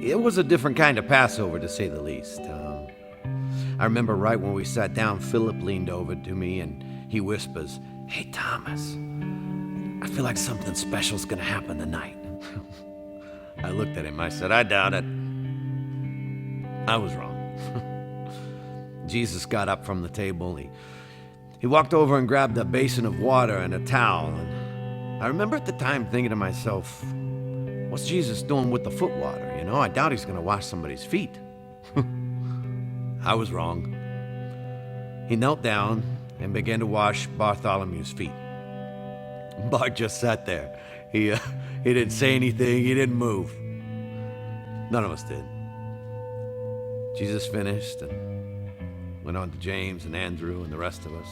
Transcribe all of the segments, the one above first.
It was a different kind of Passover, to say the least. I remember right when we sat down, Philip leaned over to me and he whispers, "Hey, Thomas, I feel like something special's gonna happen tonight." I looked at him. I said, "I doubt it." I was wrong. Jesus got up from the table. He walked over and grabbed a basin of water and a towel. And I remember at the time thinking to myself, what's Jesus doing with the foot water? I doubt he's going to wash somebody's feet. I was wrong. He knelt down and began to wash Bartholomew's feet. Bart just sat there. He didn't say anything. He didn't move. None of us did. Jesus finished and went on to James and Andrew and the rest of us.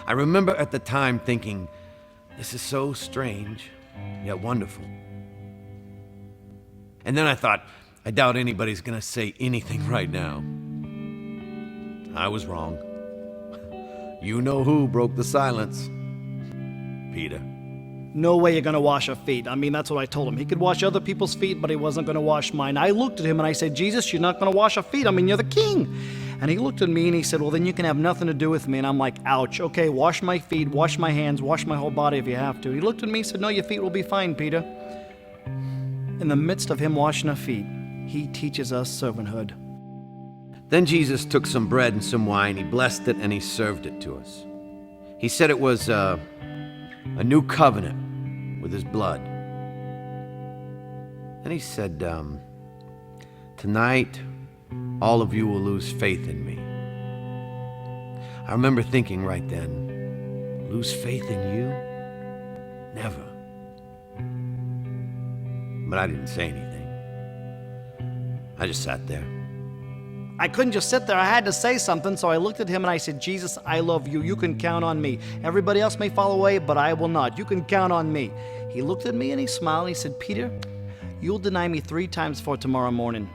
I remember at the time thinking, this is so strange, yet wonderful. And then I thought, I doubt anybody's going to say anything right now. I was wrong. You know who broke the silence? Peter. No way you're going to wash our feet. I mean, that's what I told him. He could wash other people's feet, but he wasn't going to wash mine. I looked at him and I said, Jesus, you're not going to wash our feet. I mean, you're the king. And he looked at me and he said, well, then you can have nothing to do with me. And I'm like, ouch. Okay, wash my feet, wash my hands, wash my whole body if you have to. He looked at me and said, no, your feet will be fine, Peter. In the midst of him washing our feet, he teaches us servanthood. Then Jesus took some bread and some wine. He blessed it and he served it to us. He said it was a new covenant with his blood. And he said, tonight, all of you will lose faith in me. I remember thinking right then, lose faith in you? Never. But I didn't say anything. I just sat there. I couldn't just sit there. I had to say something, so I looked at him and I said, Jesus, I love you. You can count on me. Everybody else may fall away, but I will not. You can count on me. He looked at me and he smiled and he said, Peter, you'll deny me 3 times for tomorrow morning.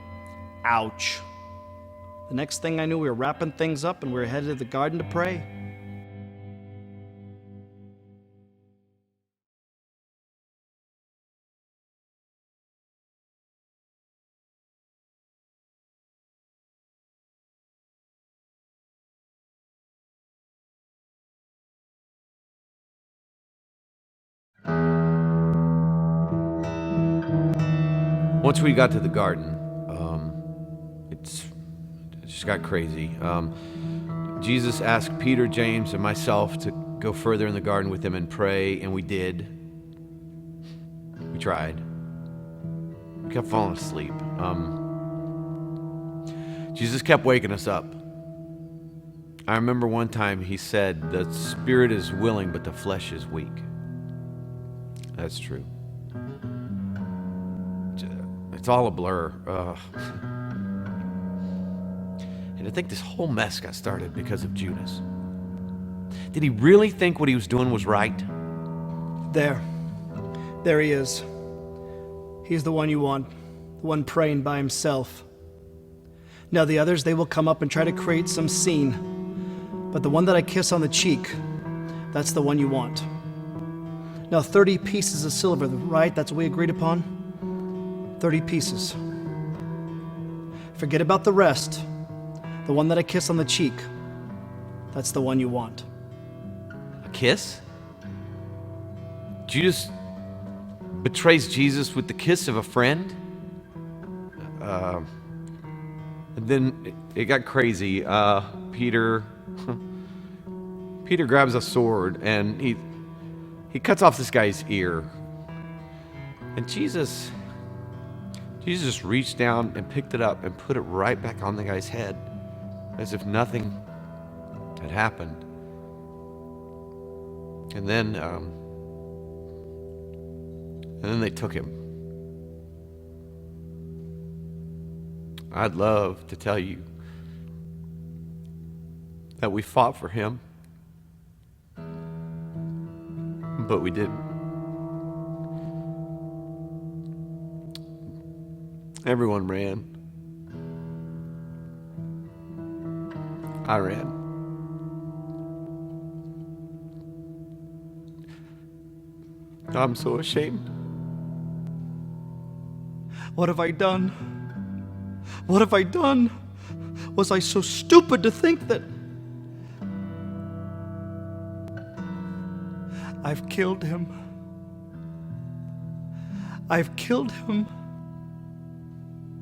Ouch. The next thing I knew, we were wrapping things up and we were headed to the garden to pray. Once we got to the garden, it just got crazy. Jesus asked Peter, James, and myself to go further in the garden with him and pray, and we did. We tried. We kept falling asleep. Jesus kept waking us up. I remember one time he said, the spirit is willing, but the flesh is weak. That's true. It's all a blur. And I think this whole mess got started because of Judas. Did he really think what he was doing was right? There he is. He's the one you want, the one praying by himself. Now the others, they will come up and try to create some scene. But the one that I kiss on the cheek, that's the one you want. Now 30 pieces of silver, right? That's what we agreed upon? 30 pieces. Forget about the rest. The one that I kiss on the cheek, that's the one you want. A kiss? Judas betrays Jesus with the kiss of a friend? And then it got crazy. Peter grabs a sword and he cuts off this guy's ear. And Jesus just reached down and picked it up and put it right back on the guy's head as if nothing had happened. And then they took him. I'd love to tell you that we fought for him, but we didn't. Everyone ran. I ran. I'm so ashamed. What have I done? What have I done? Was I so stupid to think that I've killed him? I've killed him.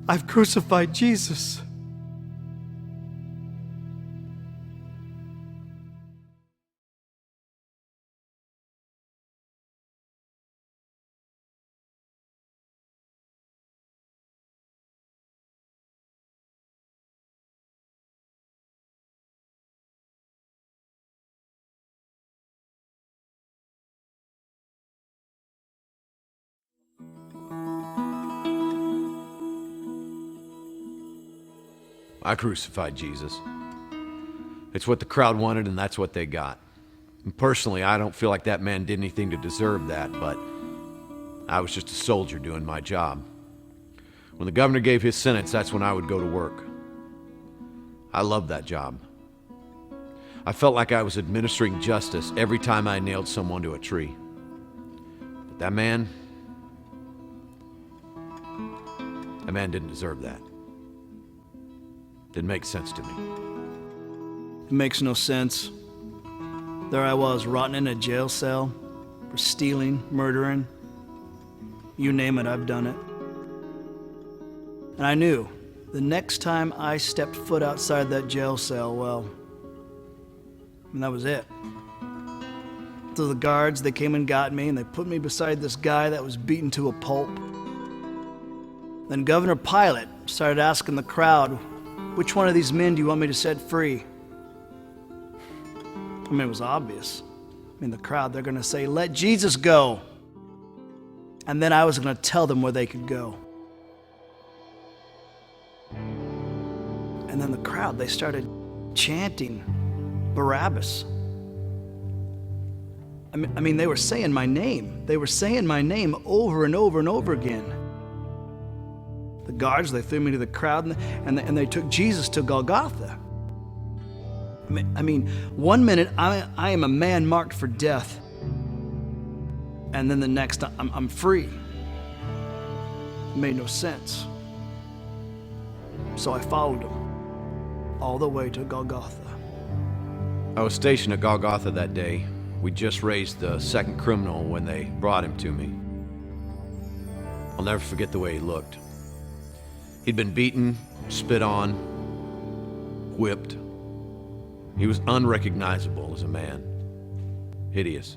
I've crucified Jesus. I crucified Jesus. It's what the crowd wanted, and that's what they got. And personally, I don't feel like that man did anything to deserve that, but I was just a soldier doing my job. When the governor gave his sentence, that's when I would go to work. I loved that job. I felt like I was administering justice every time I nailed someone to a tree. But that man didn't deserve that. Didn't make sense to me. It makes no sense. There I was, rotting in a jail cell for stealing, murdering. You name it, I've done it. And I knew the next time I stepped foot outside that jail cell, well, and that was it. So the guards, they came and got me, and they put me beside this guy that was beaten to a pulp. Then Governor Pilate started asking the crowd, which one of these men do you want me to set free? I mean, it was obvious. I mean, the crowd, they're going to say, let Jesus go. And then I was going to tell them where they could go. And then the crowd, they started chanting Barabbas. I mean, they were saying my name. They were saying my name over and over and over again. The guards, they threw me to the crowd, and they took Jesus to Golgotha. I mean, one minute I am a man marked for death, and then the next I'm free. It made no sense. So I followed him all the way to Golgotha. I was stationed at Golgotha that day. We just raised the second criminal when they brought him to me. I'll never forget the way he looked. He'd been beaten, spit on, whipped. He was unrecognizable as a man. Hideous.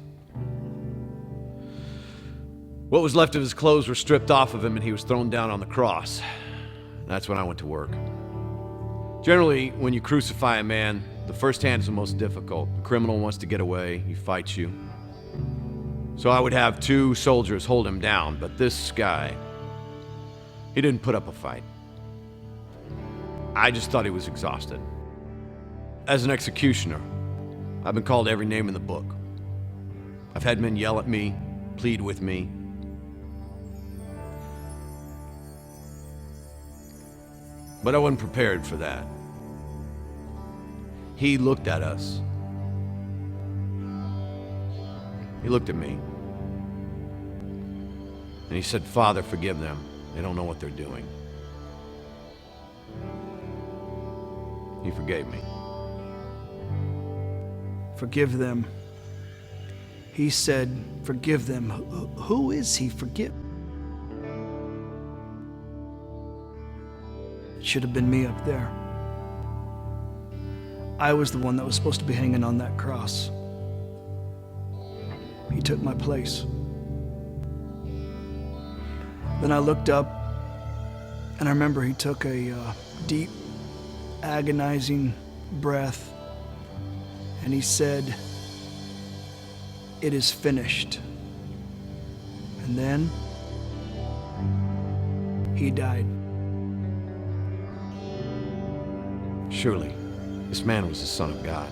What was left of his clothes were stripped off of him, and he was thrown down on the cross. That's when I went to work. Generally, when you crucify a man, the first hand is the most difficult. The criminal wants to get away, he fights you. So I would have 2 soldiers hold him down, but this guy, he didn't put up a fight. I just thought he was exhausted. As an executioner, I've been called every name in the book. I've had men yell at me, plead with me. But I wasn't prepared for that. He looked at us. He looked at me. And he said, "Father, forgive them. They don't know what they're doing." He forgave me. Forgive them. He said, forgive them. Who is he? Forgive. It should have been me up there. I was the one that was supposed to be hanging on that cross. He took my place. Then I looked up, and I remember he took a deep, agonizing breath, and he said, "It is finished." And then he died. Surely, this man was the Son of God.